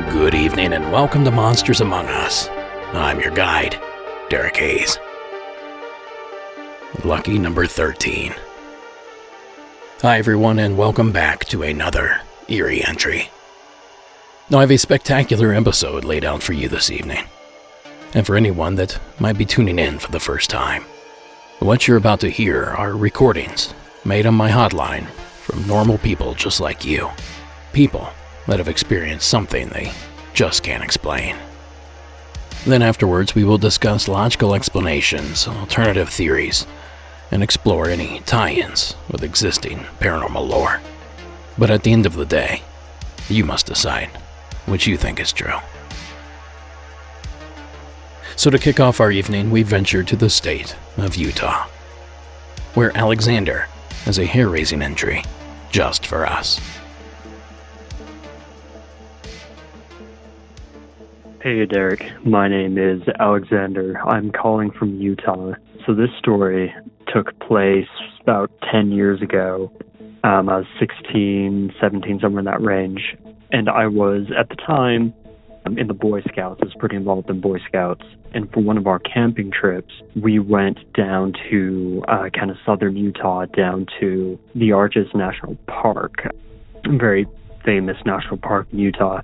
Good evening and welcome to Monsters Among Us. I'm your guide, Derek Hayes. Lucky number 13. Hi everyone and welcome back to another eerie entry. Now I have a spectacular episode laid out for you this evening. And for anyone that might be tuning in for the first time, what you're about to hear are recordings made on my hotline from normal people just like you. People that have experienced something they just can't explain. Then afterwards we will discuss logical explanations, alternative theories, and explore any tie-ins with existing paranormal lore. But at the end of the day, you must decide which you think is true. So to kick off our evening, we venture to the state of Utah, where Alexander has a hair-raising entry just for us. Hey Derek, my name is Alexander. I'm calling from Utah. So this story took place about 10 years ago. I was 16, 17, somewhere in that range. And I was, at the time, in the Boy Scouts. I was pretty involved in Boy Scouts. And for one of our camping trips, we went down to kind of southern Utah, down to the Arches National Park, a very famous national park in Utah.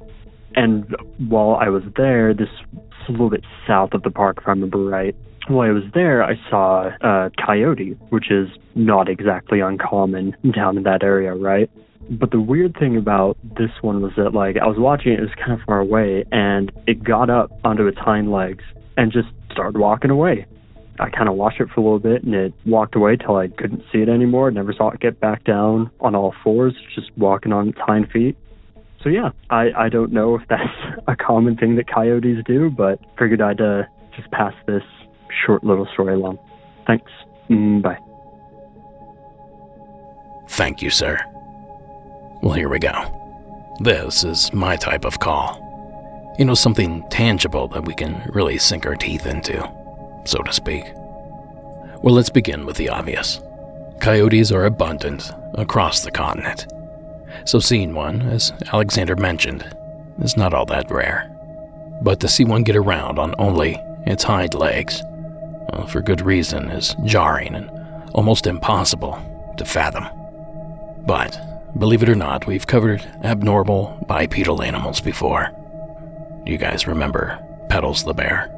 And while I was there, this is a little bit south of the park, if I remember right. While I was there, I saw a coyote, which is not exactly uncommon down in that area, right? But the weird thing about this one was that, I was watching it, it was kind of far away, and it got up onto its hind legs and just started walking away. I kind of watched it for a little bit, and it walked away till I couldn't see it anymore. Never saw it get back down on all fours, just walking on its hind feet. So yeah, I don't know if that's a common thing that coyotes do, but figured I'd just pass this short little story along. Thanks. Bye. Thank you, sir. Well, here we go. This is my type of call. You know, something tangible that we can really sink our teeth into, so to speak. Well, let's begin with the obvious. Coyotes are abundant across the continent. So seeing one, as Alexander mentioned, is not all that rare. But to see one get around on only its hind legs, well, for good reason, is jarring and almost impossible to fathom. But, believe it or not, we've covered abnormal bipedal animals before. Do you guys remember Petals the bear?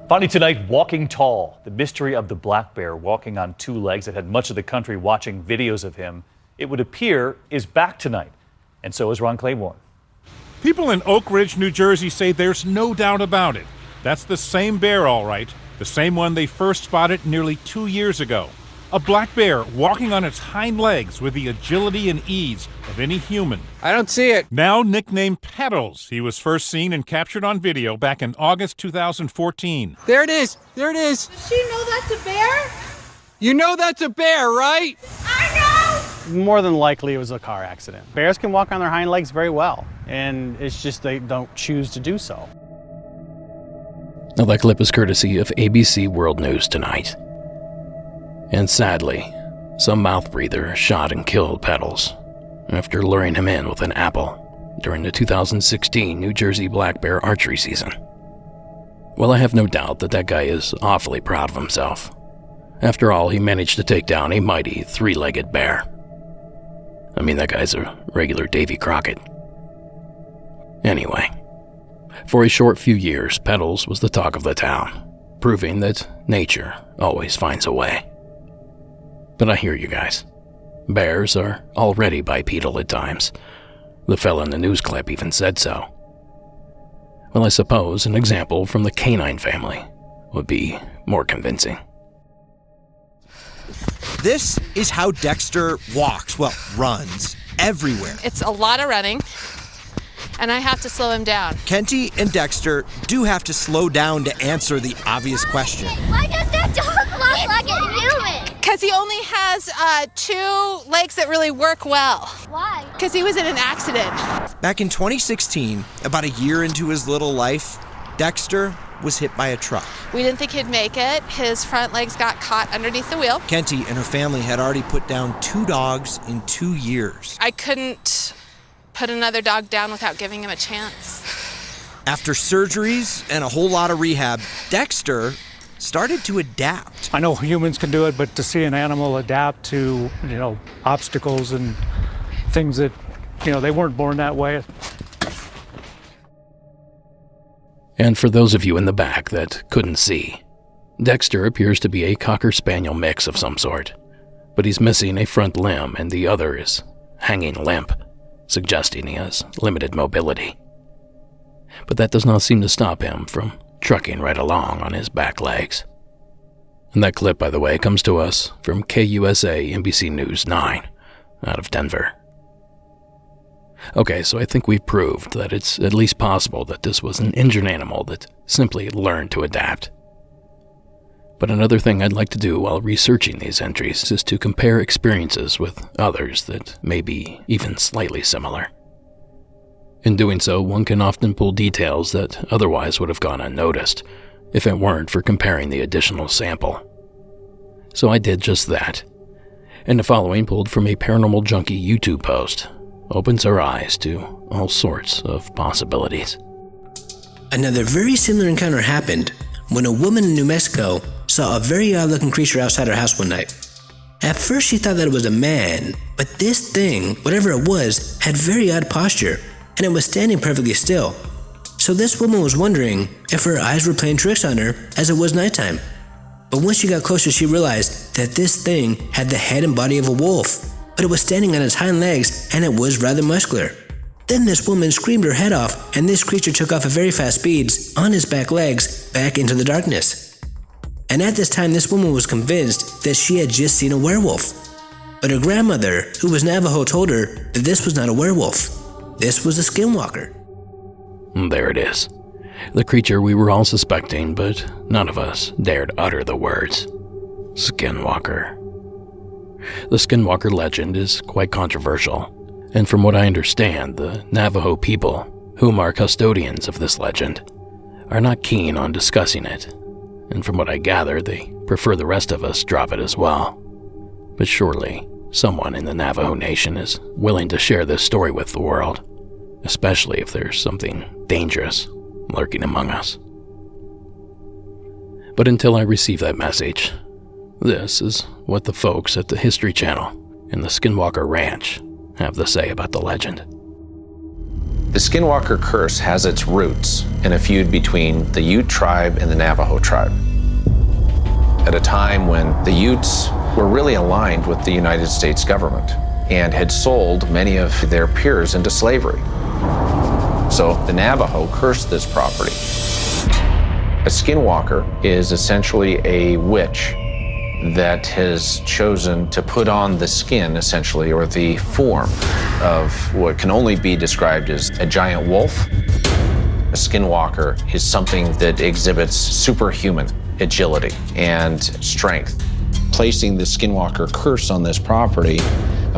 Finally tonight, Walking Tall, the mystery of the black bear walking on two legs that had much of the country watching videos of him, it would appear, is back tonight. And so is Ron Claiborne. People in Oak Ridge, New Jersey say there's no doubt about it. That's the same bear, all right. The same one they first spotted nearly 2 years ago. A black bear walking on its hind legs with the agility and ease of any human. I don't see it. Now nicknamed Petals, he was first seen and captured on video back in August 2014. There it is. There it is. Does she know that's a bear? You know that's a bear, right? I know! More than likely it was a car accident. Bears can walk on their hind legs very well, and it's just they don't choose to do so. Now that clip is courtesy of ABC World News Tonight. And sadly, some mouth breather shot and killed Petals after luring him in with an apple during the 2016 New Jersey black bear archery season. Well, I have no doubt that guy is awfully proud of himself. After all, he managed to take down a mighty three-legged bear. I mean, that guy's a regular Davy Crockett. Anyway, for a short few years, Petals was the talk of the town, proving that nature always finds a way. But I hear you guys. Bears are already bipedal at times. The fella in the news clip even said so. Well, I suppose an example from the canine family would be more convincing. This is how Dexter walks, runs, everywhere. It's a lot of running, and I have to slow him down. Kenty and Dexter do have to slow down to answer the obvious question. Why does that dog look like a human? Because he only has 2 legs that really work well. Why? Because he was in an accident. Back in 2016, about a year into his little life, Dexter was hit by a truck. We didn't think he'd make it. His front legs got caught underneath the wheel. Kenty and her family had already put down 2 dogs in 2 years. I couldn't put another dog down without giving him a chance. After surgeries and a whole lot of rehab, Dexter started to adapt. I know humans can do it, but to see an animal adapt to, obstacles and things that, they weren't born that way. And for those of you in the back that couldn't see, Dexter appears to be a Cocker Spaniel mix of some sort, but he's missing a front limb and the other is hanging limp, suggesting he has limited mobility. But that does not seem to stop him from trucking right along on his back legs. And that clip, by the way, comes to us from KUSA NBC News 9 out of Denver. Okay, so I think we've proved that it's at least possible that this was an injured animal that simply learned to adapt. But another thing I'd like to do while researching these entries is to compare experiences with others that may be even slightly similar. In doing so, one can often pull details that otherwise would have gone unnoticed if it weren't for comparing the additional sample. So I did just that, and the following, pulled from a Paranormal Junkie YouTube post, opens our eyes to all sorts of possibilities. Another very similar encounter happened when a woman in New Mexico saw a very odd-looking creature outside her house one night. At first she thought that it was a man, but this thing, whatever it was, had very odd posture, and it was standing perfectly still. So this woman was wondering if her eyes were playing tricks on her as it was nighttime. But once she got closer, she realized that this thing had the head and body of a wolf, but it was standing on its hind legs and it was rather muscular. Then this woman screamed her head off, and this creature took off at very fast speeds on his back legs back into the darkness. And at this time, this woman was convinced that she had just seen a werewolf. But her grandmother, who was Navajo, told her that this was not a werewolf. This was a skinwalker. There it is. The creature we were all suspecting, but none of us dared utter the words. Skinwalker. The Skinwalker legend is quite controversial, and from what I understand, the Navajo people, whom are custodians of this legend, are not keen on discussing it, and from what I gather, they prefer the rest of us drop it as well. But surely, someone in the Navajo Nation is willing to share this story with the world, especially if there's something dangerous lurking among us. But until I receive that message, this is what the folks at the History Channel and the Skinwalker Ranch have to say about the legend. The Skinwalker Curse has its roots in a feud between the Ute tribe and the Navajo tribe. At a time when the Utes were really aligned with the United States government and had sold many of their peers into slavery. So the Navajo cursed this property. A skinwalker is essentially a witch that has chosen to put on the skin, essentially, or the form of what can only be described as a giant wolf. A skinwalker is something that exhibits superhuman agility and strength. Placing the Skinwalker Curse on this property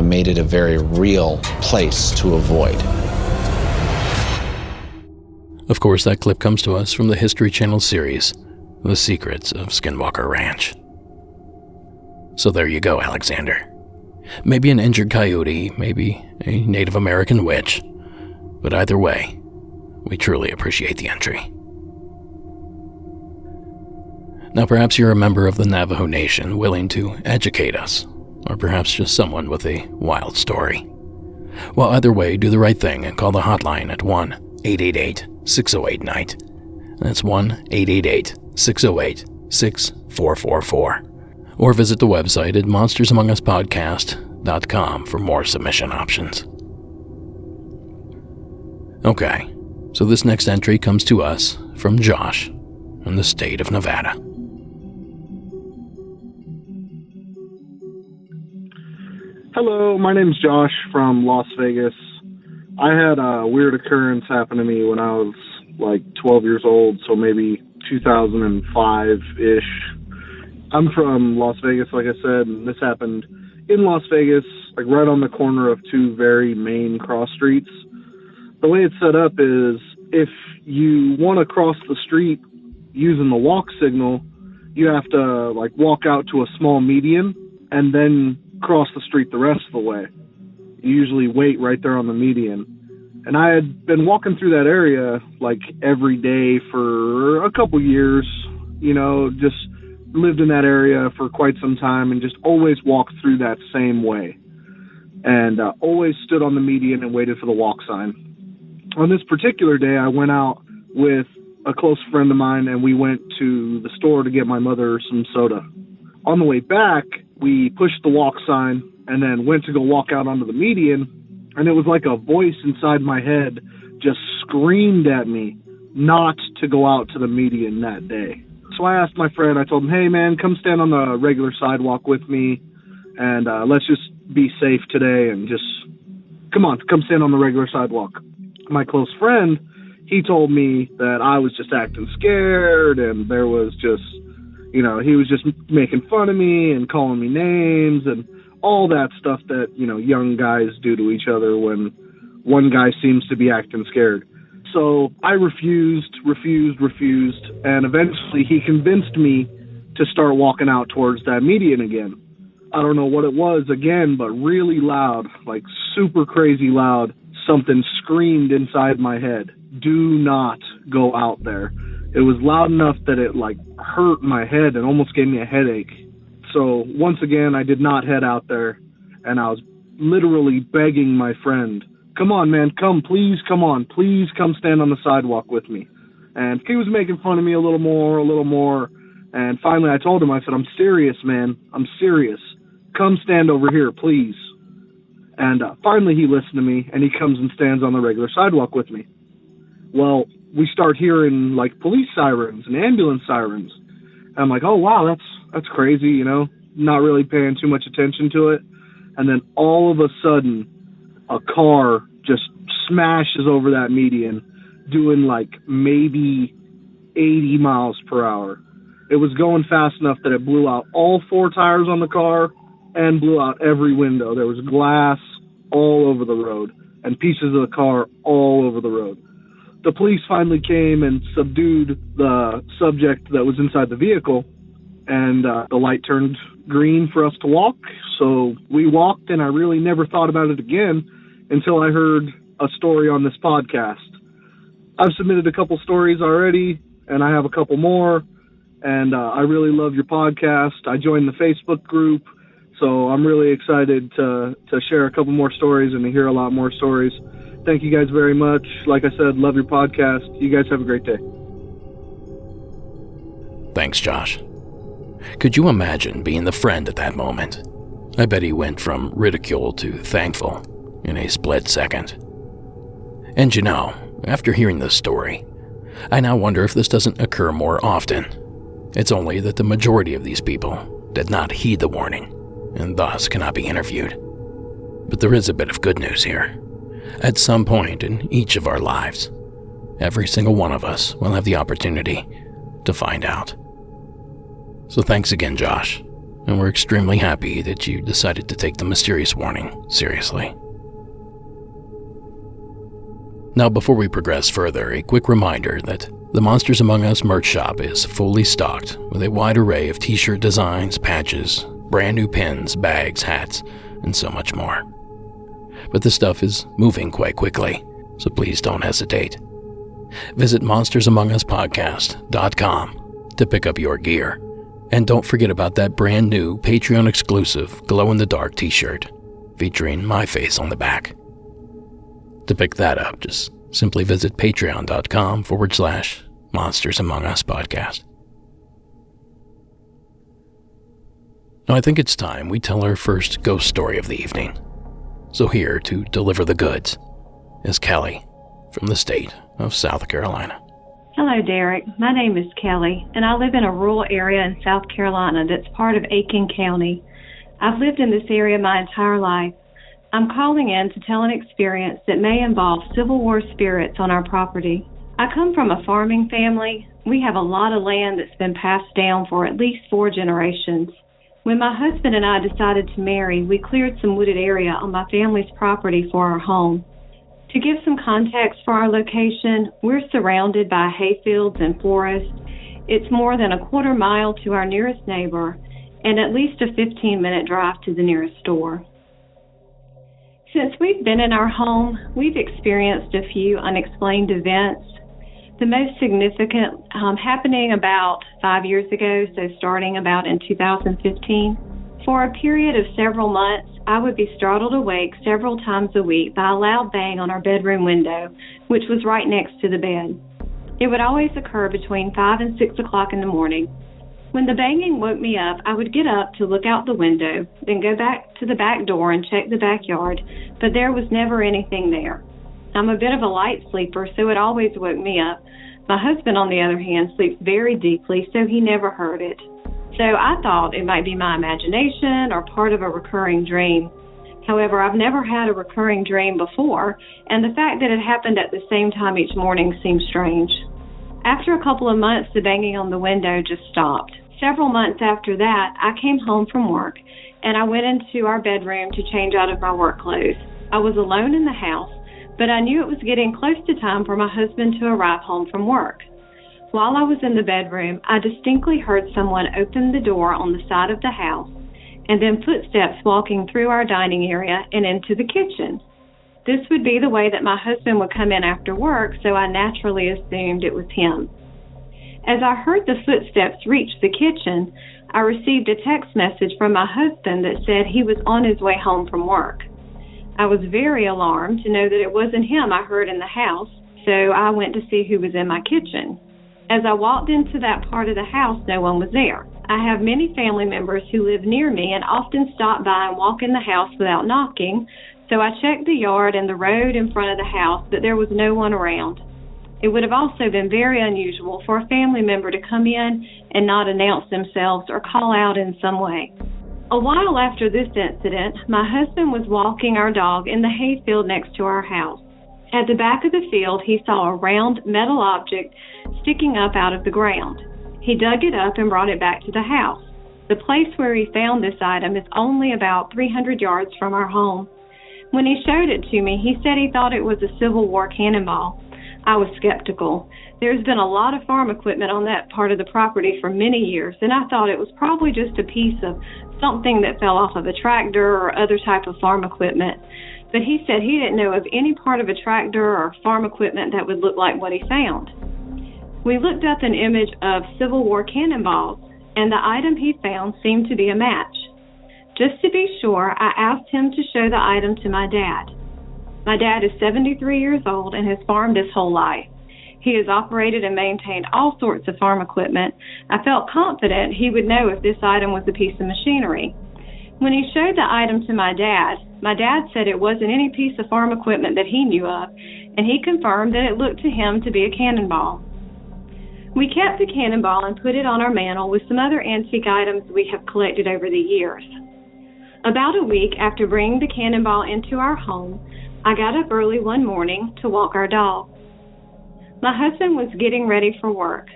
made it a very real place to avoid. Of course, that clip comes to us from the History Channel series, The Secrets of Skinwalker Ranch. So there you go, Alexander. Maybe an injured coyote, maybe a Native American witch, but either way, we truly appreciate the entry. Now perhaps you're a member of the Navajo Nation willing to educate us, or perhaps just someone with a wild story. Well, either way, do the right thing and call the hotline at 1-888-608-NIGHT. That's 1-888-608-6444. Or visit the website at monstersamonguspodcast.com skinwalkercurse.com for more submission options. Okay, so this next entry comes to us from Josh in the state of Nevada. Hello, my name's Josh from Las Vegas. I had a weird occurrence happen to me when I was like 12 years old, so maybe 2005-ish. I'm from Las Vegas, like I said, and this happened in Las Vegas, like right on the corner of two very main cross streets. The way it's set up is if you want to cross the street using the walk signal, you have to like walk out to a small median and then cross the street the rest of the way. You usually wait right there on the median. And I had been walking through that area like every day for a couple years, you know, just lived in that area for quite some time and just always walked through that same way. And always stood on the median and waited for the walk sign. On this particular day, I went out with a close friend of mine and we went to the store to get my mother some soda. On the way back, we pushed the walk sign and then went to go walk out onto the median, and it was like a voice inside my head just screamed at me not to go out to the median that day. So I asked my friend, I told him, hey man, come stand on the regular sidewalk with me and let's just be safe today and just, come stand on the regular sidewalk. My close friend, he told me that I was just acting scared and there was just, you know, he was just making fun of me and calling me names and all that stuff that, you know, young guys do to each other when one guy seems to be acting scared. So I refused, and eventually he convinced me to start walking out towards that median again. I don't know what it was again, but really loud, like super crazy loud, something screamed inside my head, do not go out there. It was loud enough that it like hurt my head and almost gave me a headache. So once again, I did not head out there, and I was literally begging my friend, come on, man, please come stand on the sidewalk with me. And he was making fun of me a little more, and finally I told him, I said, I'm serious, man, I'm serious. Come stand over here, please. And finally he listened to me, and he comes and stands on the regular sidewalk with me. Well, we start hearing like police sirens and ambulance sirens. And I'm like, oh wow, that's crazy, you know, not really paying too much attention to it. And then all of a sudden, a car just smashes over that median, doing like maybe 80 miles per hour. It was going fast enough that it blew out all four tires on the car and blew out every window. There was glass all over the road and pieces of the car all over the road. The police finally came and subdued the subject that was inside the vehicle, and the light turned green for us to walk. So we walked, and I really never thought about it again until I heard a story on this podcast. I've submitted a couple stories already, and I have a couple more, and I really love your podcast. I joined the Facebook group, so I'm really excited to share a couple more stories and to hear a lot more stories. Thank you guys very much. Like I said, love your podcast. You guys have a great day. Thanks, Josh. Could you imagine being the friend at that moment? I bet he went from ridicule to thankful in a split second. And you know, after hearing this story, I now wonder if this doesn't occur more often. It's only that the majority of these people did not heed the warning and thus cannot be interviewed. But there is a bit of good news here. At some point in each of our lives, every single one of us will have the opportunity to find out. So thanks again, Josh, and we're extremely happy that you decided to take the mysterious warning seriously. Now, before we progress further, a quick reminder that the Monsters Among Us merch shop is fully stocked with a wide array of t-shirt designs, patches, brand new pins, bags, hats, and so much more. But this stuff is moving quite quickly, so please don't hesitate. Visit monstersamonguspodcast.com to pick up your gear. And don't forget about that brand new Patreon exclusive glow-in-the-dark t-shirt featuring my face on the back. To pick that up, just simply visit patreon.com/Monsters Among Us Podcast. Now, I think it's time we tell our first ghost story of the evening. So here to deliver the goods is Kelly from the state of South Carolina. Hello, Derek. My name is Kelly, and I live in a rural area in South Carolina that's part of Aiken County. I've lived in this area my entire life. I'm calling in to tell an experience that may involve Civil War spirits on our property. I come from a farming family. We have a lot of land that's been passed down for at least 4 generations. When my husband and I decided to marry, we cleared some wooded area on my family's property for our home. To give some context for our location, we're surrounded by hayfields and forests. It's more than a quarter mile to our nearest neighbor and at least a 15-minute drive to the nearest store. Since we've been in our home, we've experienced a few unexplained events. The most significant happening about 5 years ago, so starting about in 2015. For a period of several months, I would be startled awake several times a week by a loud bang on our bedroom window, which was right next to the bed. It would always occur between 5 and 6 o'clock in the morning. When the banging woke me up, I would get up to look out the window, then go back to the back door and check the backyard, but there was never anything there. I'm a bit of a light sleeper, so it always woke me up. My husband, on the other hand, sleeps very deeply, so he never heard it. So I thought it might be my imagination or part of a recurring dream. However, I've never had a recurring dream before, and the fact that it happened at the same time each morning seemed strange. After a couple of months, the banging on the window just stopped. Several months after that, I came home from work, and I went into our bedroom to change out of my work clothes. I was alone in the house, but I knew it was getting close to time for my husband to arrive home from work. While I was in the bedroom, I distinctly heard someone open the door on the side of the house, and then footsteps walking through our dining area and into the kitchen. This would be the way that my husband would come in after work, so I naturally assumed it was him. As I heard the footsteps reach the kitchen, I received a text message from my husband that said he was on his way home from work. I was very alarmed to know that it wasn't him I heard in the house, so I went to see who was in my kitchen. As I walked into that part of the house, no one was there. I have many family members who live near me and often stop by and walk in the house without knocking, so I checked the yard and the road in front of the house, but there was no one around. It would have also been very unusual for a family member to come in and not announce themselves or call out in some way. A while after this incident, my husband was walking our dog in the hayfield next to our house. At the back of the field, he saw a round metal object sticking up out of the ground. He dug it up and brought it back to the house. The place where he found this item is only about 300 yards from our home. When he showed it to me, he said he thought it was a Civil War cannonball. I was skeptical. There's been a lot of farm equipment on that part of the property for many years, and I thought it was probably just a piece of something that fell off of a tractor or other type of farm equipment. But he said he didn't know of any part of a tractor or farm equipment that would look like what he found. We looked up an image of Civil War cannonballs, and the item he found seemed to be a match. Just to be sure, I asked him to show the item to my dad. My dad is 73 years old and has farmed his whole life. He has operated and maintained all sorts of farm equipment. I felt confident he would know if this item was a piece of machinery. When he showed the item to my dad said it wasn't any piece of farm equipment that he knew of, and he confirmed that it looked to him to be a cannonball. We kept the cannonball and put it on our mantle with some other antique items we have collected over the years. About a week after bringing the cannonball into our home, I got up early one morning to walk our dog. My husband was getting ready for work.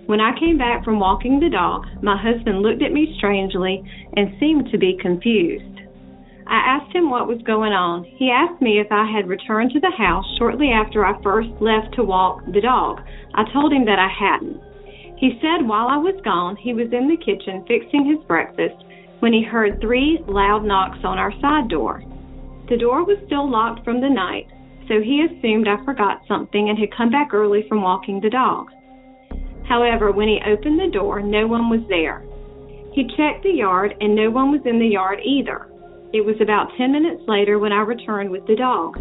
When I came back from walking the dog, my husband looked at me strangely and seemed to be confused. I asked him what was going on. He asked me if I had returned to the house shortly after I first left to walk the dog. I told him that I hadn't. He said while I was gone, he was in the kitchen fixing his breakfast when he heard 3 loud knocks on our side door. The door was still locked from the night, so he assumed I forgot something and had come back early from walking the dog. However, when he opened the door, no one was there. He checked the yard, and no one was in the yard either. It was about 10 minutes later when I returned with the dog.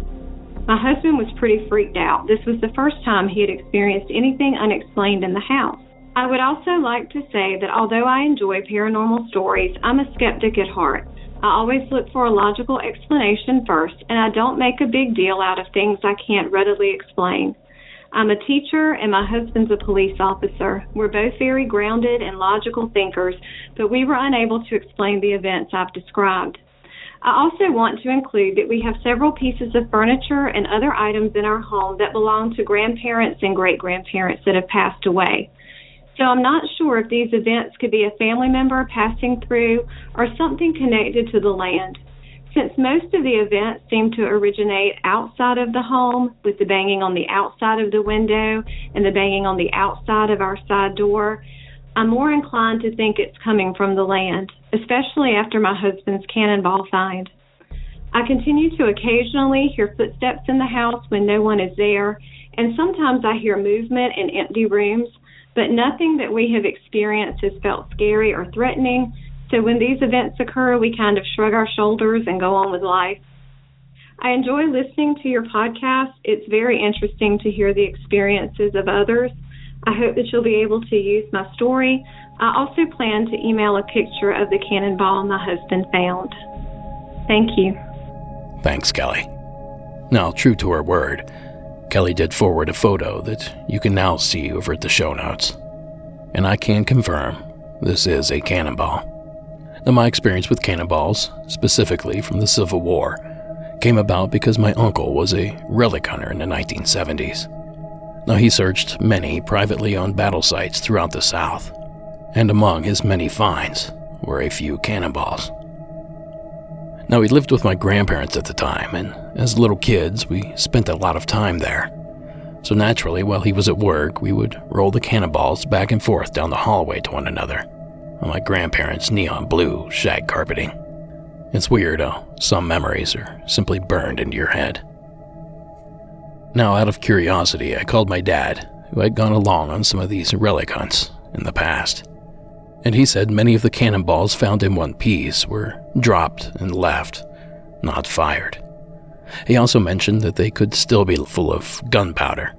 My husband was pretty freaked out. This was the first time he had experienced anything unexplained in the house. I would also like to say that although I enjoy paranormal stories, I'm a skeptic at heart. I always look for a logical explanation first, and I don't make a big deal out of things I can't readily explain. I'm a teacher, and my husband's a police officer. We're both very grounded and logical thinkers, but we were unable to explain the events I've described. I also want to include that we have several pieces of furniture and other items in our home that belong to grandparents and great-grandparents that have passed away. So I'm not sure if these events could be a family member passing through or something connected to the land. Since most of the events seem to originate outside of the home, with the banging on the outside of the window and the banging on the outside of our side door, I'm more inclined to think it's coming from the land, especially after my husband's cannonball find. I continue to occasionally hear footsteps in the house when no one is there, and sometimes I hear movement in empty rooms, but nothing that we have experienced has felt scary or threatening, so when these events occur, we kind of shrug our shoulders and go on with life. I enjoy listening to your podcast. It's very interesting to hear the experiences of others. I hope that you'll be able to use my story. I also plan to email a picture of the cannonball my husband found. Thank you. Thanks, Kelly. Now, true to her word, Kelly did forward a photo that you can now see over at the show notes. And I can confirm this is a cannonball. Now, my experience with cannonballs, specifically from the Civil War, came about because my uncle was a relic hunter in the 1970s. Now, he searched many privately owned battle sites throughout the South, and among his many finds were a few cannonballs. Now, we lived with my grandparents at the time, and as little kids, we spent a lot of time there. So naturally, while he was at work, we would roll the cannonballs back and forth down the hallway to one another on my grandparents' neon blue shag carpeting. It's weird how some memories are simply burned into your head. Now, out of curiosity, I called my dad, who had gone along on some of these relic hunts in the past. And he said many of the cannonballs found in one piece were dropped and left, not fired. He also mentioned that they could still be full of gunpowder,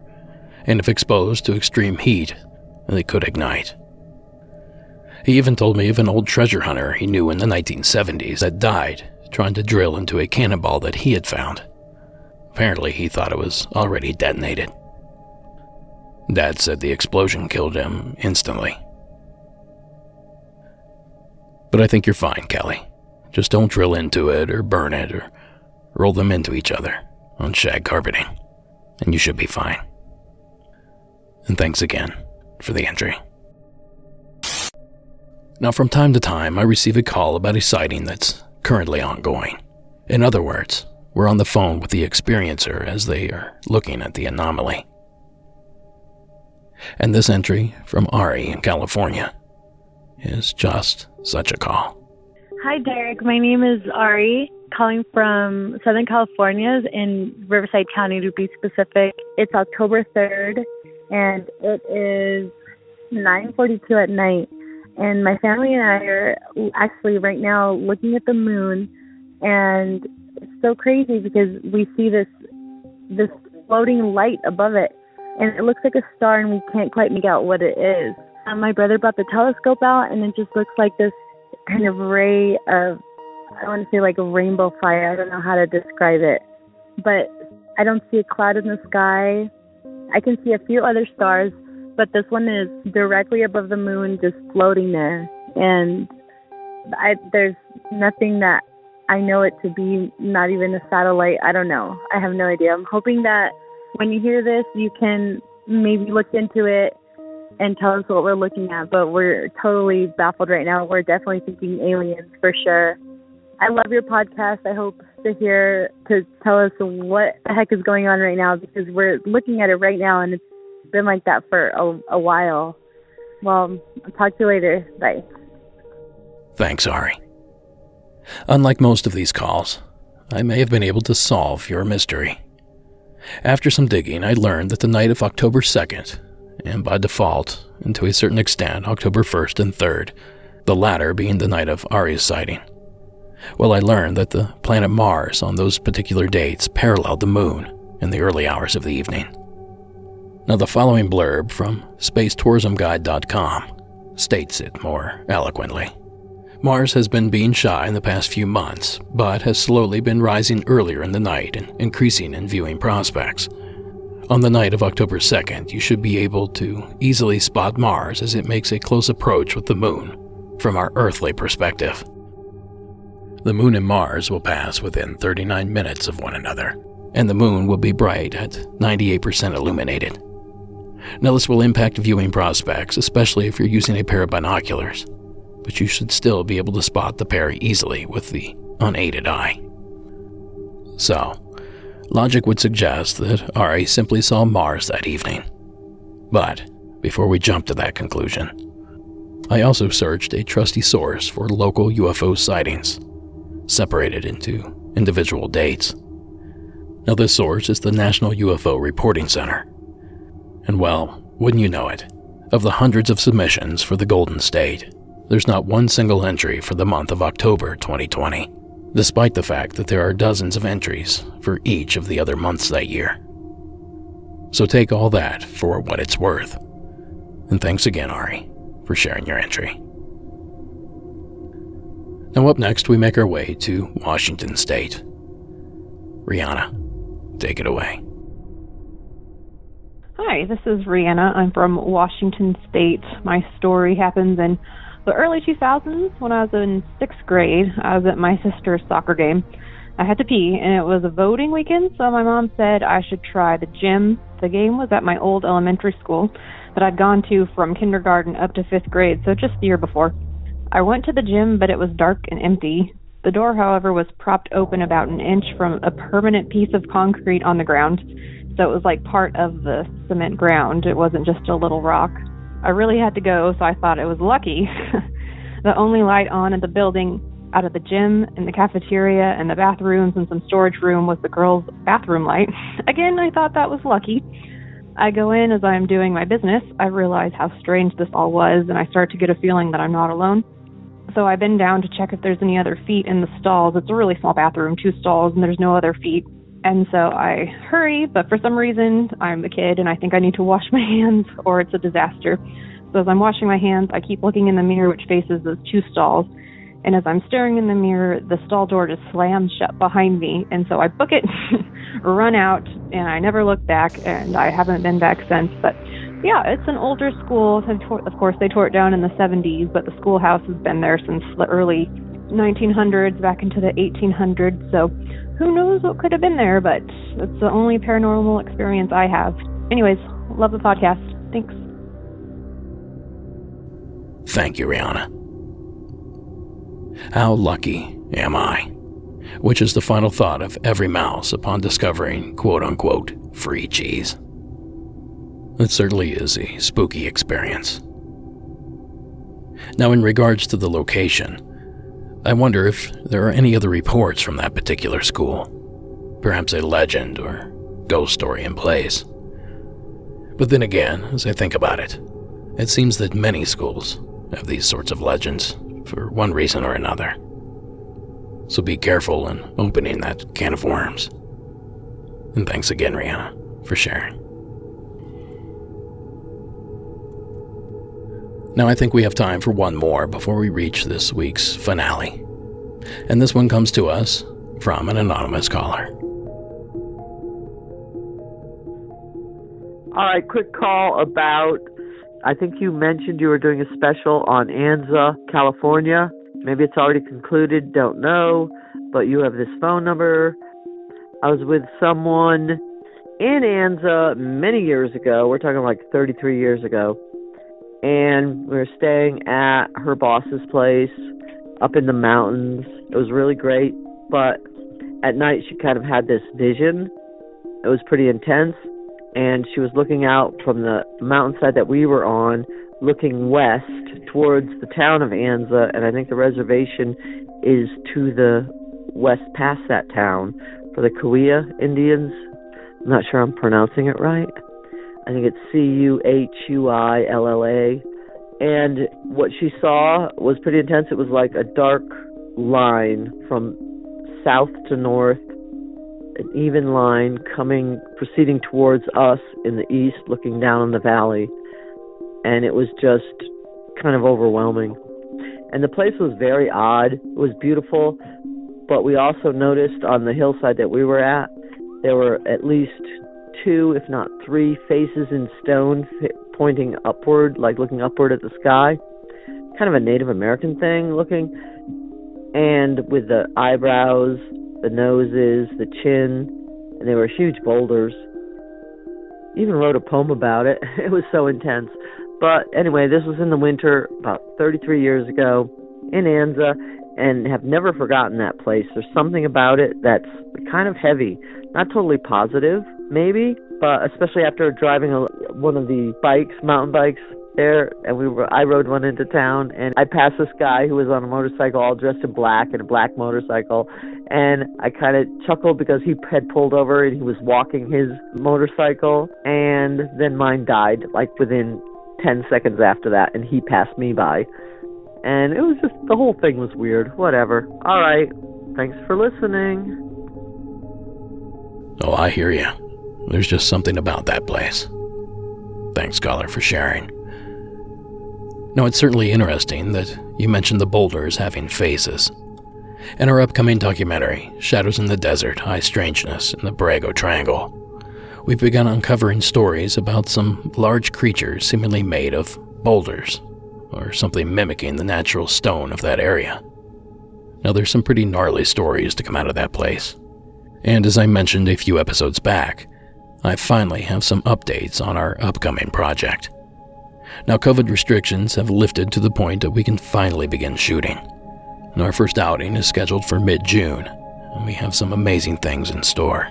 and if exposed to extreme heat, they could ignite. He even told me of an old treasure hunter he knew in the 1970s that died trying to drill into a cannonball that he had found. Apparently, he thought it was already detonated. Dad said the explosion killed him instantly. But I think you're fine, Kelly. Just don't drill into it or burn it or roll them into each other on shag carpeting, and you should be fine. And thanks again for the entry. Now, from time to time, I receive a call about a sighting that's currently ongoing. In other words, we're on the phone with the experiencer as they are looking at the anomaly. And this entry from Ari in California is just such a call. Hi, Derek. My name is Ari, calling from Southern California in Riverside County, to be specific. It's October 3rd, and it is 9:42 at night. And my family and I are actually right now looking at the moon, and it's so crazy because we see this floating light above it, and it looks like a star, and we can't quite make out what it is. My brother brought the telescope out, and it just looks like this kind of ray of, I want to say like a rainbow fire. I don't know how to describe it, but I don't see a cloud in the sky. I can see a few other stars, but this one is directly above the moon, just floating there. And there's nothing that I know it to be, not even a satellite. I don't know. I have no idea. I'm hoping that when you hear this, you can maybe look into it and tell us what we're looking at. But we're totally baffled right now. We're definitely thinking aliens for sure. I love your podcast. I hope to tell us what the heck is going on right now, because we're looking at it right now and it's been like that for a while. Well, I'll talk to you later. Bye. Thanks, Ari. Unlike most of these calls, I may have been able to solve your mystery. After some digging, I learned that the night of October 2nd, and by default, and to a certain extent, October 1st and 3rd, the latter being the night of Ari's sighting, well, I learned that the planet Mars on those particular dates paralleled the moon in the early hours of the evening. Now, the following blurb from spacetourismguide.com states it more eloquently. Mars has been being shy in the past few months, but has slowly been rising earlier in the night and increasing in viewing prospects. On the night of October 2nd, you should be able to easily spot Mars as it makes a close approach with the Moon from our earthly perspective. The Moon and Mars will pass within 39 minutes of one another, and the Moon will be bright at 98% illuminated. Now, this will impact viewing prospects, especially if you're using a pair of binoculars, but you should still be able to spot the pair easily with the unaided eye. So, logic would suggest that Ari simply saw Mars that evening. But before we jump to that conclusion, I also searched a trusty source for local UFO sightings, separated into individual dates. Now, this source is the National UFO Reporting Center. And well, wouldn't you know it, of the hundreds of submissions for the Golden State, there's not one single entry for the month of October 2020, despite the fact that there are dozens of entries for each of the other months that year. So take all that for what it's worth. And thanks again, Ari, for sharing your entry. Now up next, we make our way to Washington State. Rihanna, take it away. Hi, this is Rihanna. I'm from Washington State. My story happens in the early 2000s when I was in 6th grade. I was at my sister's soccer game. I had to pee, and it was a voting weekend, so my mom said I should try the gym. The game was at my old elementary school that I'd gone to from kindergarten up to 5th grade, so just the year before. I went to the gym, but it was dark and empty. The door, however, was propped open about an inch from a permanent piece of concrete on the ground, so it was like part of the cement ground. It wasn't just a little rock. I really had to go, so I thought it was lucky. The only light on in the building, out of the gym and the cafeteria and the bathrooms and some storage room, was the girls' bathroom light. Again, I thought that was lucky. I go in as I'm doing my business. I realize how strange this all was, and I start to get a feeling that I'm not alone. So I bend down to check if there's any other feet in the stalls. It's a really small bathroom, 2 stalls, and there's no other feet. And so I hurry, but for some reason, I'm a kid and I think I need to wash my hands or it's a disaster. So as I'm washing my hands, I keep looking in the mirror which faces those 2 stalls. And as I'm staring in the mirror, the stall door just slams shut behind me. And so I book it, run out, and I never look back, and I haven't been back since. But yeah, it's an older school. Of course, they tore it down in the 70s, but the schoolhouse has been there since the early 1900s, back into the 1800s. So who knows what could have been there, but it's the only paranormal experience I have. Anyways, love the podcast. Thanks. Thank you, Rihanna. How lucky am I? Which is the final thought of every mouse upon discovering quote-unquote free cheese. It certainly is a spooky experience. Now, in regards to the location, I wonder if there are any other reports from that particular school. Perhaps a legend or ghost story in place. But then again, as I think about it, it seems that many schools have these sorts of legends for one reason or another. So be careful in opening that can of worms. And thanks again, Rihanna, for sharing. Now I think we have time for one more before we reach this week's finale. And this one comes to us from an anonymous caller. All right, quick call about, I think you mentioned you were doing a special on Anza, California. Maybe it's already concluded, don't know, but you have this phone number. I was with someone in Anza many years ago. We're talking like 33 years ago. And we were staying at her boss's place up in the mountains. It was really great, but at night she kind of had this vision. It was pretty intense, and she was looking out from the mountainside that we were on, looking west towards the town of Anza, and I think the reservation is to the west past that town for the Coyotes Indians. I'm not sure I'm pronouncing it right. I think it's Cuhuilla. And what she saw was pretty intense. It was like a dark line from south to north, an even line proceeding towards us in the east, looking down on the valley. And it was just kind of overwhelming. And the place was very odd. It was beautiful, but we also noticed on the hillside that we were at, there were at least 2, if not 3 faces in stone pointing upward, like looking upward at the sky. Kind of a Native American thing looking. And with the eyebrows, the noses, the chin, and they were huge boulders. Even wrote a poem about it. It was so intense. But anyway, this was in the winter about 33 years ago in Anza, and have never forgotten that place. There's something about it that's kind of heavy. Not totally positive, maybe, but especially after driving one of the mountain bikes there, and I rode one into town, and I passed this guy who was on a motorcycle all dressed in black, in a black motorcycle, and I kind of chuckled because he had pulled over and he was walking his motorcycle, and then mine died like within 10 seconds after that, and he passed me by. And it was just, the whole thing was weird. Whatever. All right. Thanks for listening. Oh, I hear you. There's just something about that place. Thanks, caller, for sharing. Now, it's certainly interesting that you mentioned the boulders having faces. In our upcoming documentary, Shadows in the Desert, High Strangeness in the Borrego Triangle, we've begun uncovering stories about some large creatures seemingly made of boulders, or something mimicking the natural stone of that area. Now, there's some pretty gnarly stories to come out of that place. And as I mentioned a few episodes back, I finally have some updates on our upcoming project. Now, COVID restrictions have lifted to the point that we can finally begin shooting. And our first outing is scheduled for mid-June, and we have some amazing things in store.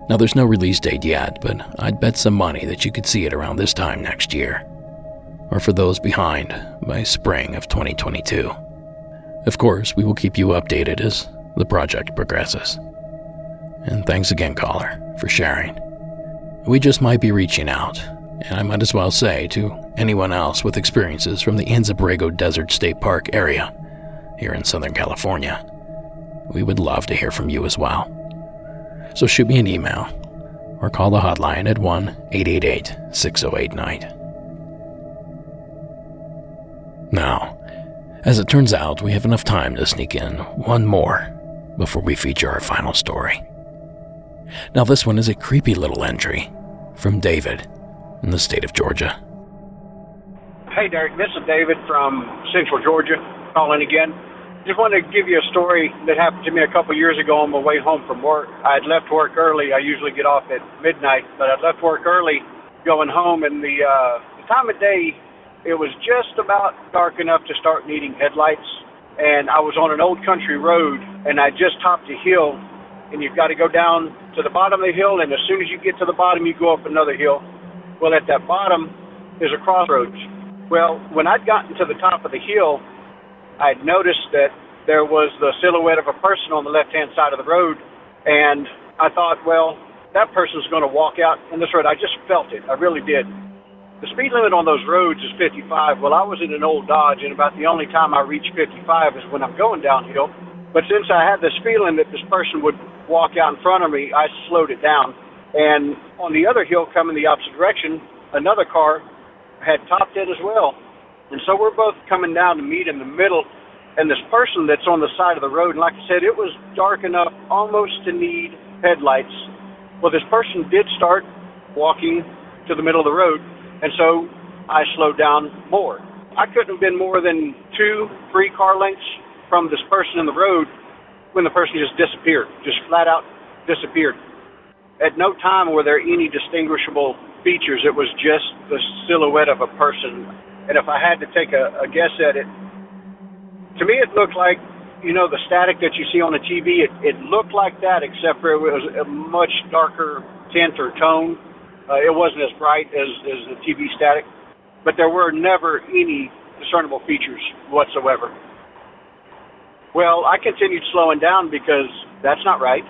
Now, there's no release date yet, but I'd bet some money that you could see it around this time next year. Or for those behind, by spring of 2022. Of course, we will keep you updated as the project progresses. And thanks again, caller, for sharing. We just might be reaching out, and I might as well say to anyone else with experiences from the Anza Borrego Desert State Park area here in Southern California. We would love to hear from you as well. So shoot me an email or call the hotline at 1-888-6089. Now, as it turns out, we have enough time to sneak in one more before we feature our final story. Now, this one is a creepy little entry from David in the state of Georgia. Hey, Derek, this is David from Central Georgia, calling again. Just wanted to give you a story that happened to me a couple years ago on my way home from work. I had left work early. I usually get off at midnight, but I left work early going home, and the time of day, it was just about dark enough to start needing headlights, and I was on an old country road, and I just topped a hill, and you've got to go down to the bottom of the hill, and as soon as you get to the bottom, you go up another hill. Well, at that bottom is a crossroads. Well, when I'd gotten to the top of the hill, I'd noticed that there was the silhouette of a person on the left-hand side of the road, and I thought, well, that person's going to walk out in this road. I just felt it. I really did. The speed limit on those roads is 55. Well, I was in an old Dodge, and about the only time I reach 55 is when I'm going downhill. But since I had this feeling that this person would walk out in front of me, I slowed it down. And on the other hill coming the opposite direction, another car had topped it as well. And so we're both coming down to meet in the middle, and this person that's on the side of the road, and like I said, it was dark enough almost to need headlights. Well, this person did start walking to the middle of the road, and so I slowed down more. I couldn't have been more than 2-3 car lengths from this person in the road when the person just disappeared, just flat out disappeared. At no time were there any distinguishable features. It was just the silhouette of a person. And if I had to take a guess at it, to me it looked like, you know, the static that you see on the TV, it looked like that, except for it was a much darker tint or tone. It wasn't as bright as the TV static, but there were never any discernible features whatsoever. Well, I continued slowing down because that's not right.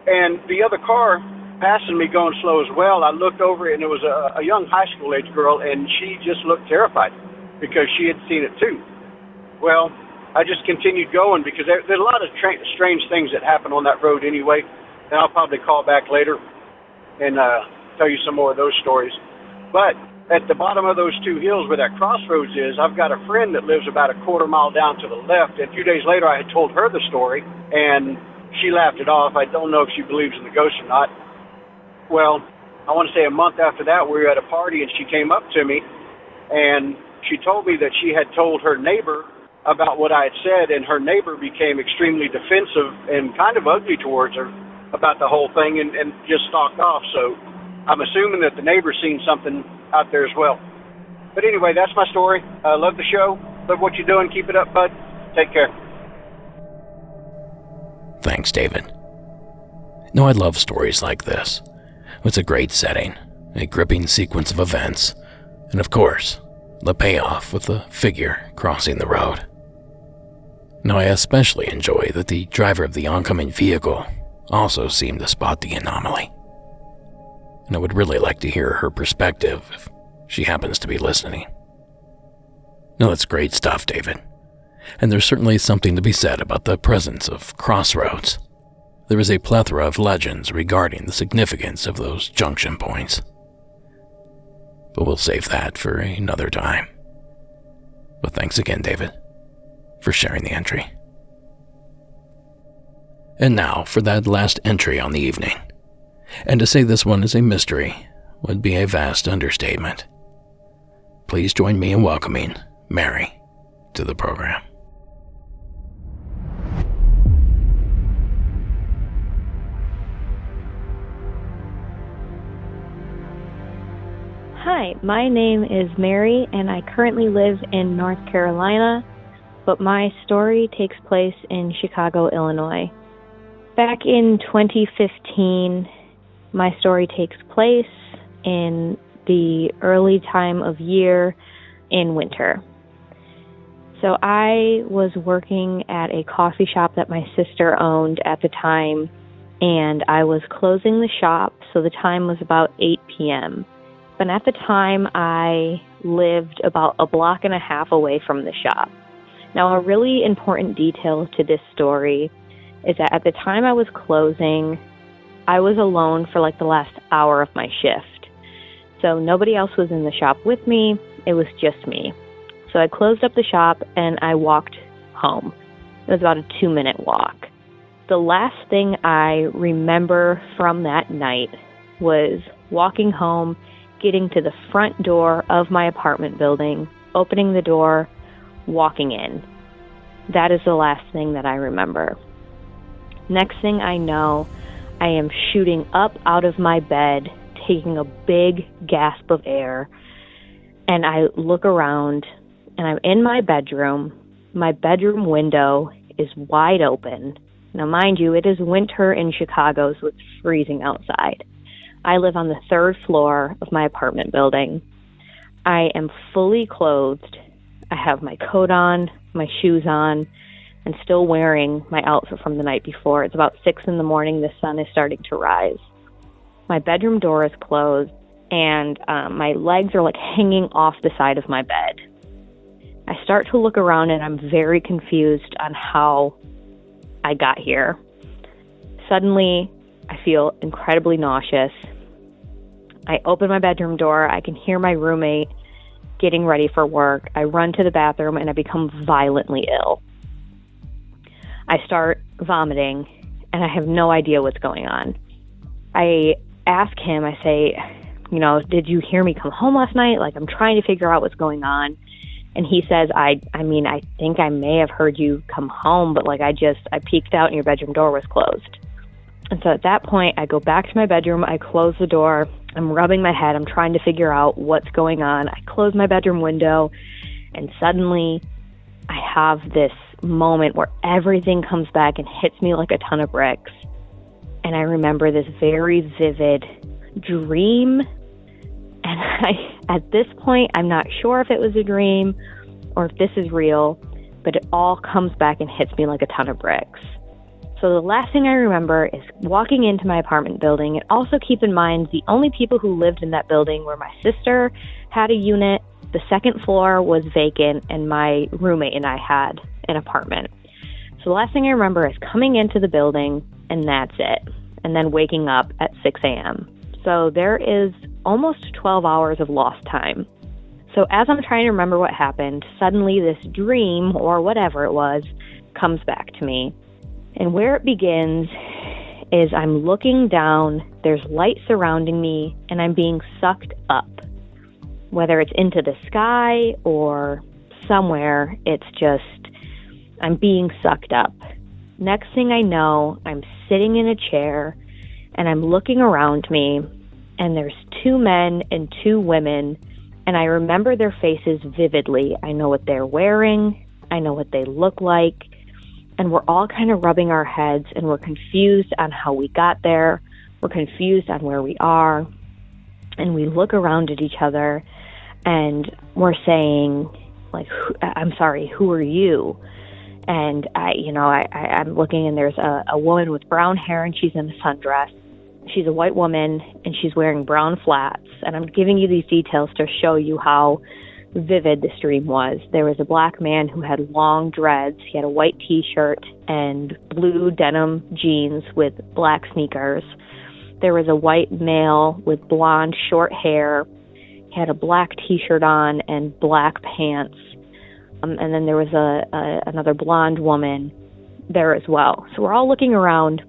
And the other car passing me going slow as well, I looked over and it was a young high school age girl, and she just looked terrified because she had seen it too. Well, I just continued going because there's a lot of strange things that happen on that road anyway. And I'll probably call back later and tell you some more of those stories. But at the bottom of those two hills where that crossroads is, I've got a friend that lives about a quarter mile down to the left. And a few days later, I had told her the story, and she laughed it off. I don't know if she believes in the ghosts or not. Well, I want to say a month after that, we were at a party, and she came up to me, and she told me that she had told her neighbor about what I had said, and her neighbor became extremely defensive and kind of ugly towards her about the whole thing and just stalked off. So I'm assuming that the neighbor's seen something out there as well. But anyway, that's my story. I love the show. Love what you're doing. Keep it up, bud. Take care. Thanks, David. No, I love stories like this. It's a great setting, a gripping sequence of events, and of course, the payoff with the figure crossing the road. Now, I especially enjoy that the driver of the oncoming vehicle also seemed to spot the anomaly. And I would really like to hear her perspective if she happens to be listening. Now, that's great stuff, David. And there's certainly something to be said about the presence of crossroads. There is a plethora of legends regarding the significance of those junction points. But we'll save that for another time. But thanks again, David, for sharing the entry. And now for that last entry on the evening. And to say this one is a mystery would be a vast understatement. Please join me in welcoming Mary to the program. Hi, my name is Mary, and I currently live in North Carolina, but my story takes place in Chicago, Illinois. Back in 2015, my story takes place in the early time of year in winter. So I was working at a coffee shop that my sister owned at the time, and I was closing the shop, so the time was about 8 p.m. But at the time, I lived about a block and a half away from the shop. Now, a really important detail to this story is that at the time I was closing, I was alone for like the last hour of my shift. So nobody else was in the shop with me. It was just me. So I closed up the shop and I walked home. It was about a 2-minute walk. The last thing I remember from that night was walking home, getting to the front door of my apartment building, opening the door, walking in. That is the last thing that I remember. Next thing I know, I am shooting up out of my bed, taking a big gasp of air, and I look around, and I'm in my bedroom. My bedroom window is wide open. Now, mind you, it is winter in Chicago, so it's freezing outside. I live on the 3rd floor of my apartment building. I am fully clothed. I have my coat on, my shoes on, and still wearing my outfit from the night before. It's about 6 in the morning. The sun is starting to rise. My bedroom door is closed, and my legs are like hanging off the side of my bed. I start to look around, and I'm very confused on how I got here. Suddenly, I feel incredibly nauseous. I open my bedroom door. I can hear my roommate getting ready for work. I run to the bathroom, and I become violently ill. I start vomiting, and I have no idea what's going on. I ask him, I say, did you hear me come home last night? Like, I'm trying to figure out what's going on. And he says, I think I may have heard you come home, but I peeked out and your bedroom door was closed. And so at that point, I go back to my bedroom, I close the door, I'm rubbing my head, I'm trying to figure out what's going on. I close my bedroom window, and suddenly I have this moment where everything comes back and hits me like a ton of bricks. And I remember this very vivid dream. And at this point, I'm not sure if it was a dream or if this is real, but it all comes back and hits me like a ton of bricks. So the last thing I remember is walking into my apartment building. And also keep in mind, the only people who lived in that building were my sister had a unit, the second floor was vacant, and my roommate and I had an apartment. So the last thing I remember is coming into the building, and that's it. And then waking up at 6 a.m. So there is almost 12 hours of lost time. So as I'm trying to remember what happened, suddenly this dream, or whatever it was, comes back to me. And where it begins is I'm looking down, there's light surrounding me, and I'm being sucked up. Whether it's into the sky or somewhere, it's just, I'm being sucked up. Next thing I know, I'm sitting in a chair, and I'm looking around me, and there's 2 men and 2 women, and I remember their faces vividly. I know what they're wearing, I know what they look like, and we're all kind of rubbing our heads, and we're confused on how we got there. We're confused on where we are, and we look around at each other, and we're saying, like, I'm sorry, who are you? And I'm looking, and there's a woman with brown hair, and she's in a sundress. She's a white woman, and she's wearing brown flats. And I'm giving you these details to show you how vivid this dream was. There was a black man who had long dreads. He had a white T-shirt and blue denim jeans with black sneakers. There was a white male with blonde short hair. He had a black T-shirt on and black pants. And then there was another blonde woman there as well. So we're all looking around.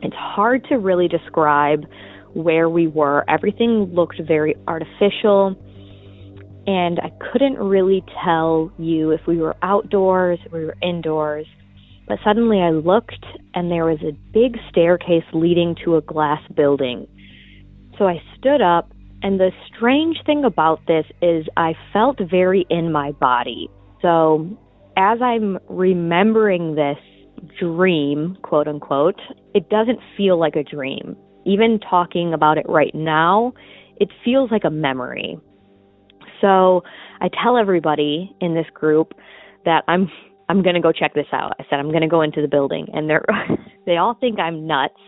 It's hard to really describe where we were. Everything looked very artificial, and I couldn't really tell you if we were outdoors or we were indoors. But suddenly I looked, and there was a big staircase leading to a glass building. So I stood up, and the strange thing about this is I felt very in my body. So as I'm remembering this dream, quote unquote, it doesn't feel like a dream. Even talking about it right now, it feels like a memory. So I tell everybody in this group that I'm going to go check this out. I said, I'm going to go into the building, and they all think I'm nuts.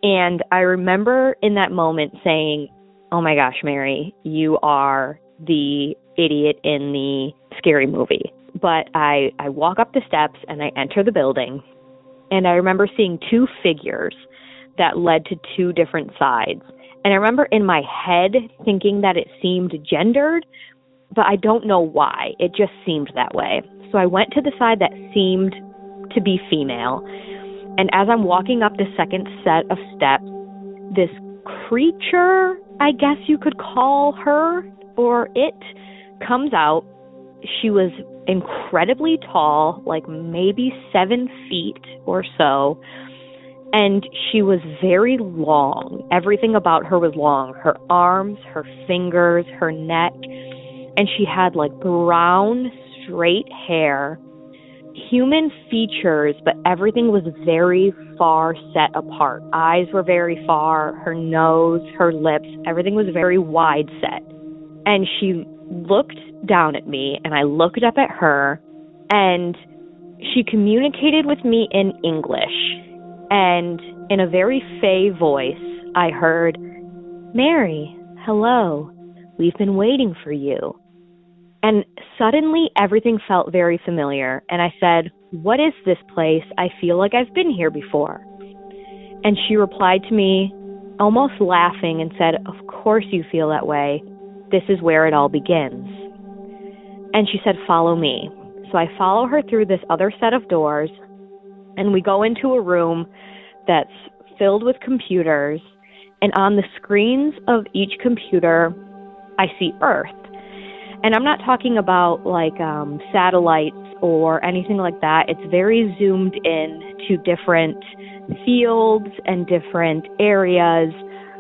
And I remember in that moment saying, oh my gosh, Mary, you are the idiot in the scary movie. But I walk up the steps and I enter the building, and I remember seeing 2 figures that led to 2 different sides. And I remember in my head thinking that it seemed gendered, but I don't know why. It just seemed that way. So I went to the side that seemed to be female. And as I'm walking up the second set of steps, this creature, I guess you could call her, or it, comes out. She was incredibly tall, like maybe 7 feet or so. And she was very long. Everything about her was long. Her arms, her fingers, her neck. And she had like brown, straight hair, human features, but everything was very far set apart. Eyes were very far, her nose, her lips, everything was very wide set. And she looked down at me, and I looked up at her, and she communicated with me in English. And in a very fey voice, I heard, Mary, hello, we've been waiting for you. And suddenly everything felt very familiar. And I said, what is this place? I feel like I've been here before. And she replied to me, almost laughing, and said, of course you feel that way. This is where it all begins. And she said, follow me. So I follow her through this other set of doors, and we go into a room that's filled with computers. And on the screens of each computer, I see Earth. And I'm not talking about like satellites or anything like that. It's very zoomed in to different fields and different areas.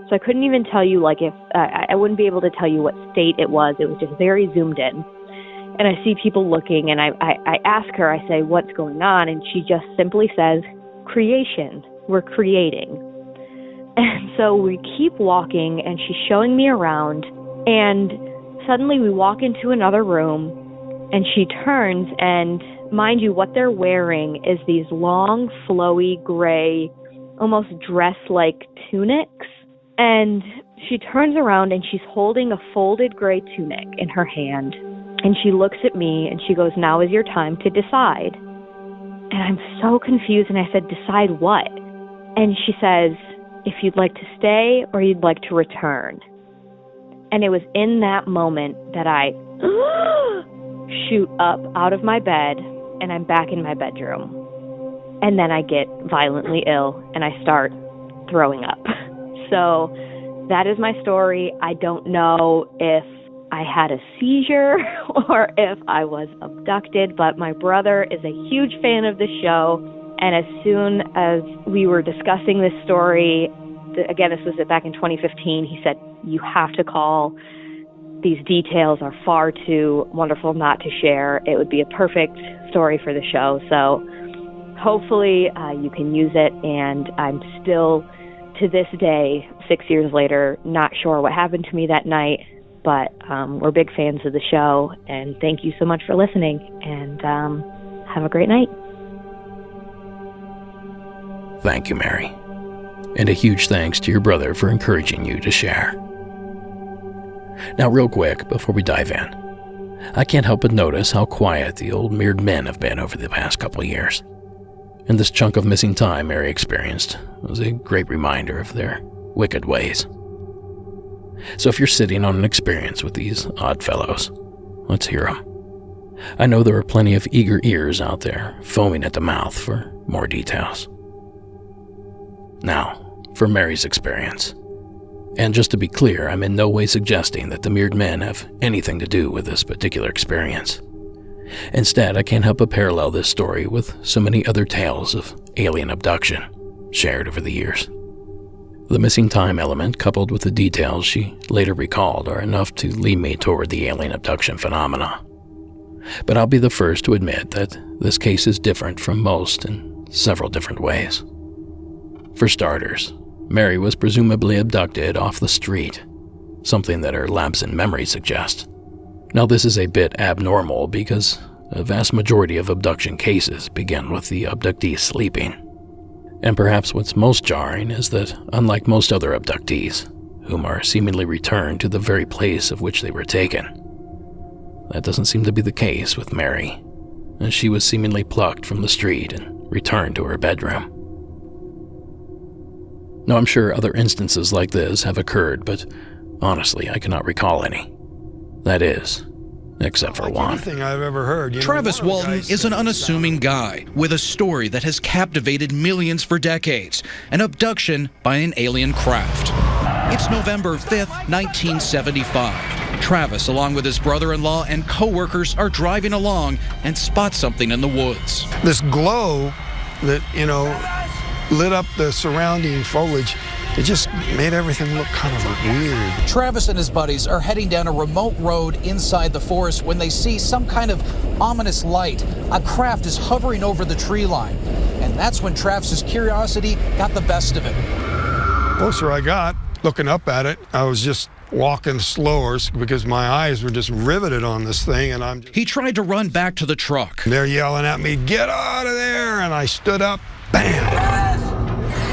So I couldn't even tell you, like, if I wouldn't be able to tell you what state it was. It was just very zoomed in. And I see people looking, and I ask her, I say, what's going on? And she just simply says, creation. We're creating. And so we keep walking, and she's showing me around, and suddenly we walk into another room, and she turns, and mind you, what they're wearing is these long, flowy, gray, almost dress-like tunics. And she turns around, and she's holding a folded gray tunic in her hand. And she looks at me and she goes, "Now is your time to decide." And I'm so confused, and I said, "Decide what?" And she says, "If you'd like to stay or you'd like to return." And it was in that moment that I shoot up out of my bed, and I'm back in my bedroom. And then I get violently ill, and I start throwing up. So that is my story. I don't know if I had a seizure or if I was abducted, but my brother is a huge fan of the show. And as soon as we were discussing this story, again, this was back in 2015, he said, "You have to call. These details are far too wonderful not to share. It would be a perfect story for the show." So hopefully you can use it. And I'm still, to this day, 6 years later, not sure what happened to me that night. But we're big fans of the show. And thank you so much for listening. And have a great night. Thank you, Mary. And a huge thanks to your brother for encouraging you to share. Now, real quick, before we dive in, I can't help but notice how quiet the old mirrored men have been over the past couple of years. And this chunk of missing time Mary experienced was a great reminder of their wicked ways. So if you're sitting on an experience with these odd fellows, let's hear them. I know there are plenty of eager ears out there foaming at the mouth for more details. Now, for Mary's experience. And just to be clear, I'm in no way suggesting that the mirrored men have anything to do with this particular experience. Instead, I can't help but parallel this story with so many other tales of alien abduction shared over the years. The missing time element, coupled with the details she later recalled, are enough to lead me toward the alien abduction phenomena. But I'll be the first to admit that this case is different from most in several different ways. For starters, Mary was presumably abducted off the street, something that her lapse in memory suggests. Now, this is a bit abnormal because a vast majority of abduction cases begin with the abductee sleeping. And perhaps what's most jarring is that, unlike most other abductees, whom are seemingly returned to the very place of which they were taken, that doesn't seem to be the case with Mary, as she was seemingly plucked from the street and returned to her bedroom. Now, I'm sure other instances like this have occurred, but honestly, I cannot recall any. That is, except for one. Anything I've ever heard. Travis Walton is an unassuming guy with a story that has captivated millions for decades, an abduction by an alien craft. It's November 5th, 1975. Travis, along with his brother-in-law and co-workers, are driving along and spot something in the woods. This glow that, lit up the surrounding foliage. It just made everything look kind of weird. Travis and his buddies are heading down a remote road inside the forest when they see some kind of ominous light. A craft is hovering over the tree line. And that's when Travis's curiosity got the best of it. The closer I got, looking up at it, I was just walking slower because my eyes were just riveted on this thing. And He tried to run back to the truck. They're yelling at me, "Get out of there!" And I stood up, bam!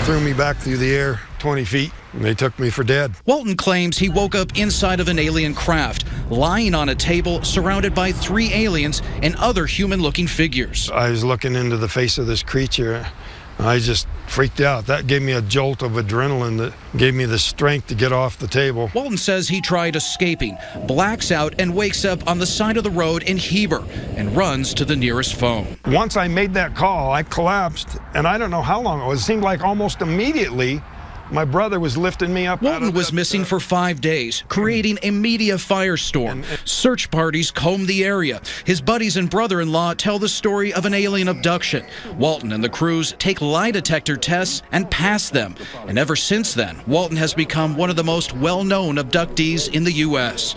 Threw me back through the air 20 feet, and they took me for dead. Walton claims he woke up inside of an alien craft, lying on a table surrounded by 3 aliens and other human-looking figures. I was looking into the face of this creature. I just freaked out. That gave me a jolt of adrenaline that gave me the strength to get off the table. Walton says he tried escaping, blacks out, and wakes up on the side of the road in Heber and runs to the nearest phone. Once I made that call, I collapsed, and I don't know how long it was. It seemed like almost immediately my brother was lifting me up. Walton was missing for 5 days, creating a media firestorm. Search parties combed the area. His buddies and brother-in-law tell the story of an alien abduction. Walton and the crews take lie detector tests and pass them. And ever since then, Walton has become one of the most well-known abductees in the U.S.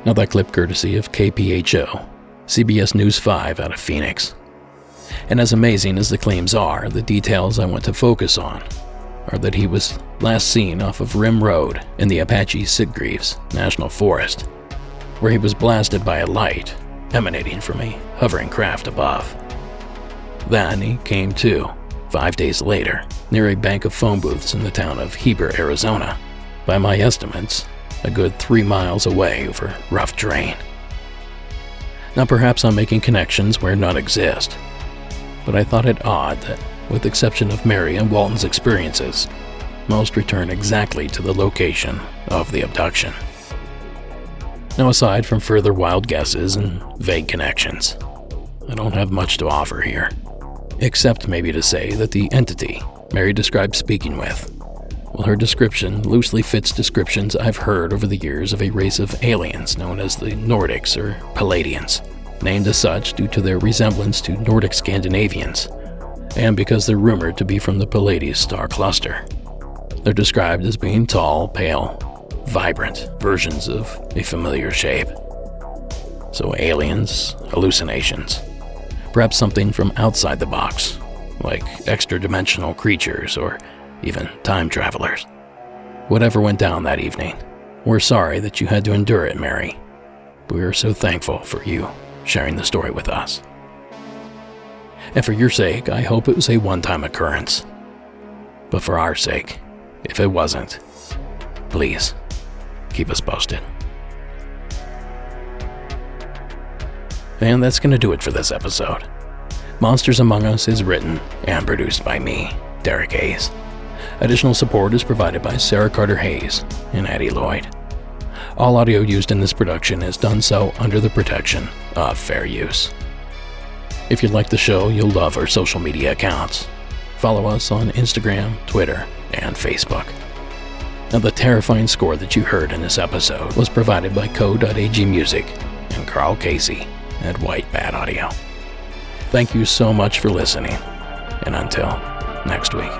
Now that clip courtesy of KPHO, CBS News 5 out of Phoenix. And as amazing as the claims are, the details I want to focus on are that he was last seen off of Rim Road in the Apache Sitgreaves National Forest, where he was blasted by a light emanating from a hovering craft above. Then he came to, 5 days later, near a bank of phone booths in the town of Heber, Arizona, by my estimates, a good 3 miles away over rough terrain. Now perhaps I'm making connections where none exist, but I thought it odd that, with the exception of Mary and Walton's experiences, most return exactly to the location of the abduction. Now aside from further wild guesses and vague connections, I don't have much to offer here, except maybe to say that the entity Mary described speaking with, well, her description loosely fits descriptions I've heard over the years of a race of aliens known as the Nordics or Palladians, named as such due to their resemblance to Nordic Scandinavians, and because they're rumored to be from the Pallades star cluster. They're described as being tall, pale, vibrant versions of a familiar shape. So aliens, hallucinations, perhaps something from outside the box, like extra-dimensional creatures or even time travelers. Whatever went down that evening, we're sorry that you had to endure it, Mary. We are so thankful for you sharing the story with us. And for your sake, I hope it was a one-time occurrence. But for our sake, if it wasn't, please keep us posted. And that's going to do it for this episode. Monsters Among Us is written and produced by me, Derek Hayes. Additional support is provided by Sarah Carter Hayes and Addie Lloyd. All audio used in this production is done so under the protection of fair use. If you like the show, you'll love our social media accounts. Follow us on Instagram, Twitter, and Facebook. Now, the terrifying score that you heard in this episode was provided by Co.ag Music and Carl Casey at White Bat Audio. Thank you so much for listening, and until next week.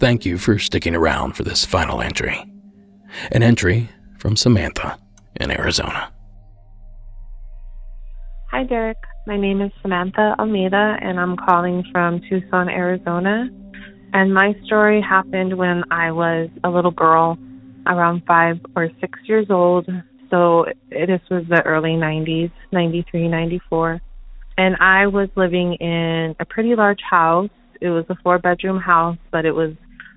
Thank you for sticking around for this final entry. An entry from Samantha in Arizona. Hi, Derek. My name is Samantha Almeida, and I'm calling from Tucson, Arizona. And my story happened when I was a little girl, around 5 or 6 years old. So this was the early 90s, 93, 94. And I was living in a pretty large house. It was a 4-bedroom house, but it was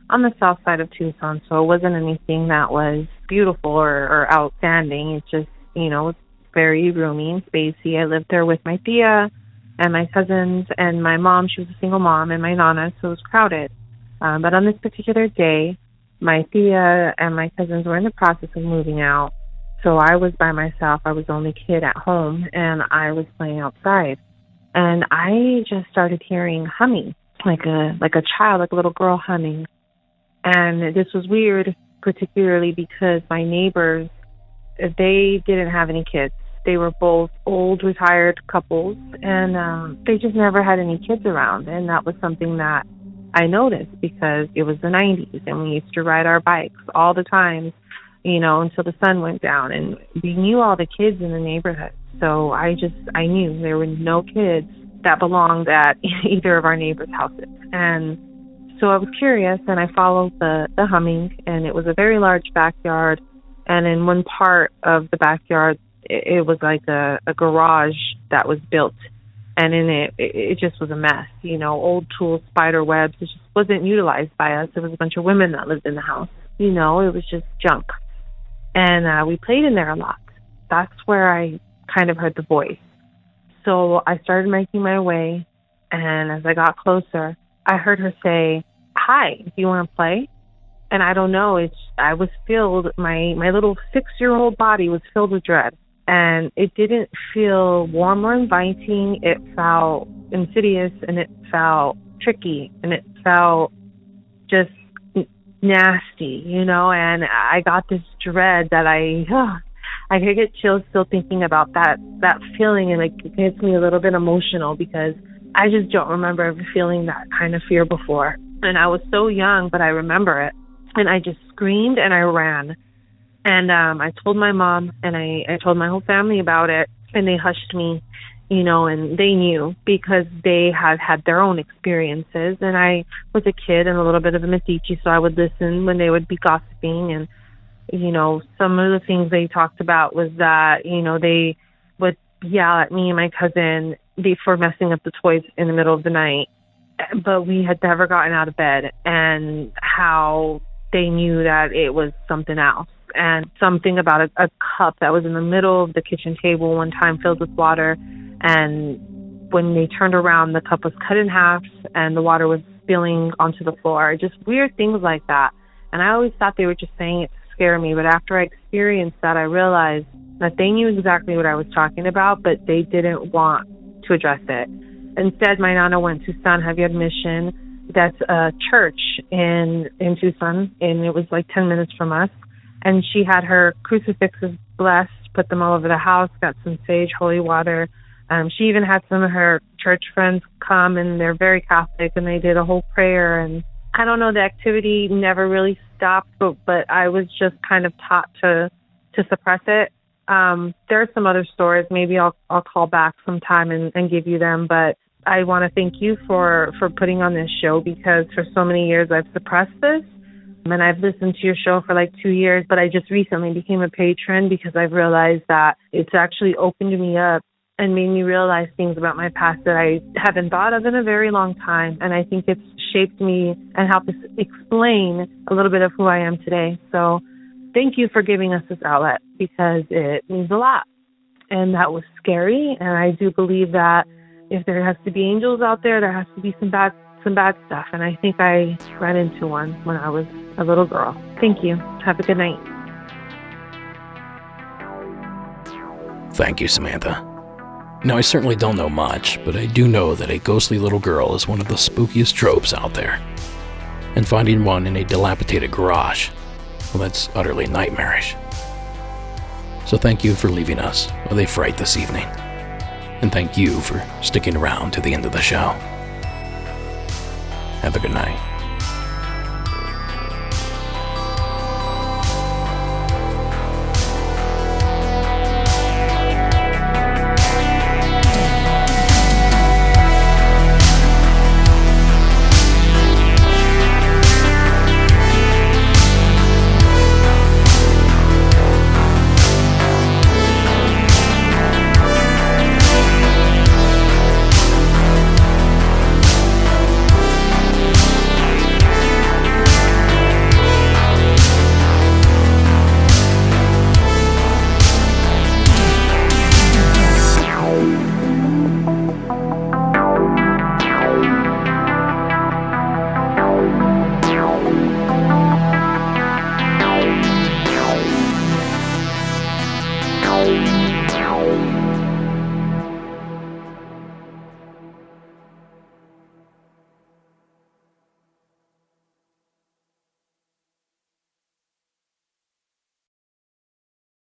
on the south side of Tucson, so it wasn't anything that was beautiful or outstanding. It just, it was very roomy and spacey. I lived there with my tia and my cousins and my mom. She was a single mom, and my nana, so it was crowded. But on this particular day, my tia and my cousins were in the process of moving out, so I was by myself. I was the only kid at home, and I was playing outside. And I just started hearing humming, like a child, like a little girl humming. And this was weird, particularly because my neighbors, they didn't have any kids. They were both old, retired couples, and they just never had any kids around. And that was something that I noticed because it was the 90s, and we used to ride our bikes all the time, until the sun went down. And we knew all the kids in the neighborhood. So I knew there were no kids that belonged at either of our neighbors' houses. And so I was curious, and I followed the humming, and it was a very large backyard. And in one part of the backyard, it was like a garage that was built. And in it just was a mess, old tools, spider webs. It just wasn't utilized by us. There was a bunch of women that lived in the house. It was just junk. And we played in there a lot. That's where I kind of heard the voice. So I started making my way, and as I got closer, I heard her say, "Hi, do you want to play?" And I don't know, I was filled, my little 6-year-old body was filled with dread. And it didn't feel warm or inviting. It felt insidious, and it felt tricky, and it felt just nasty, and I got this dread that I could get chills still thinking about that feeling, and it gets me a little bit emotional because I just don't remember ever feeling that kind of fear before. And I was so young, but I remember it. And I just screamed and I ran. And I told my mom and I told my whole family about it. And they hushed me, and they knew because they had their own experiences. And I was a kid and a little bit of a metiche, so I would listen when they would be gossiping. And, some of the things they talked about was that, they would yell at me and my cousin for messing up the toys in the middle of the night. But we had never gotten out of bed, and how they knew that it was something else. And something about a cup that was in the middle of the kitchen table one time filled with water. And when they turned around, the cup was cut in half and the water was spilling onto the floor. Just weird things like that. And I always thought they were just saying it to scare me. But after I experienced that, I realized that they knew exactly what I was talking about, but they didn't want to address it. Instead, my Nana went to San Javier Mission. That's a church in Tucson, and it was like 10 minutes from us. And she had her crucifixes blessed, put them all over the house, got some sage, holy water. She even had some of her church friends come, and they're very Catholic, and they did a whole prayer. And I don't know, the activity never really stopped, but I was just kind of taught to suppress it. There are some other stories. Maybe I'll call back sometime and give you them. But I want to thank you for putting on this show, because for so many years I've suppressed this. And I've listened to your show for like 2 years, but I just recently became a patron because I've realized that it's actually opened me up and made me realize things about my past that I haven't thought of in a very long time. And I think it's shaped me and helped us explain a little bit of who I am today. So thank you for giving us this outlet, because it means a lot. And that was scary. And I do believe that if there has to be angels out there, there has to be some bad stuff. And I think I ran into one when I was a little girl. Thank you. Have a good night. Thank you, Samantha. Now, I certainly don't know much, but I do know that a ghostly little girl is one of the spookiest tropes out there. And finding one in a dilapidated garage, well, that's utterly nightmarish. So thank you for leaving us with a fright this evening. And thank you for sticking around to the end of the show. Have a good night.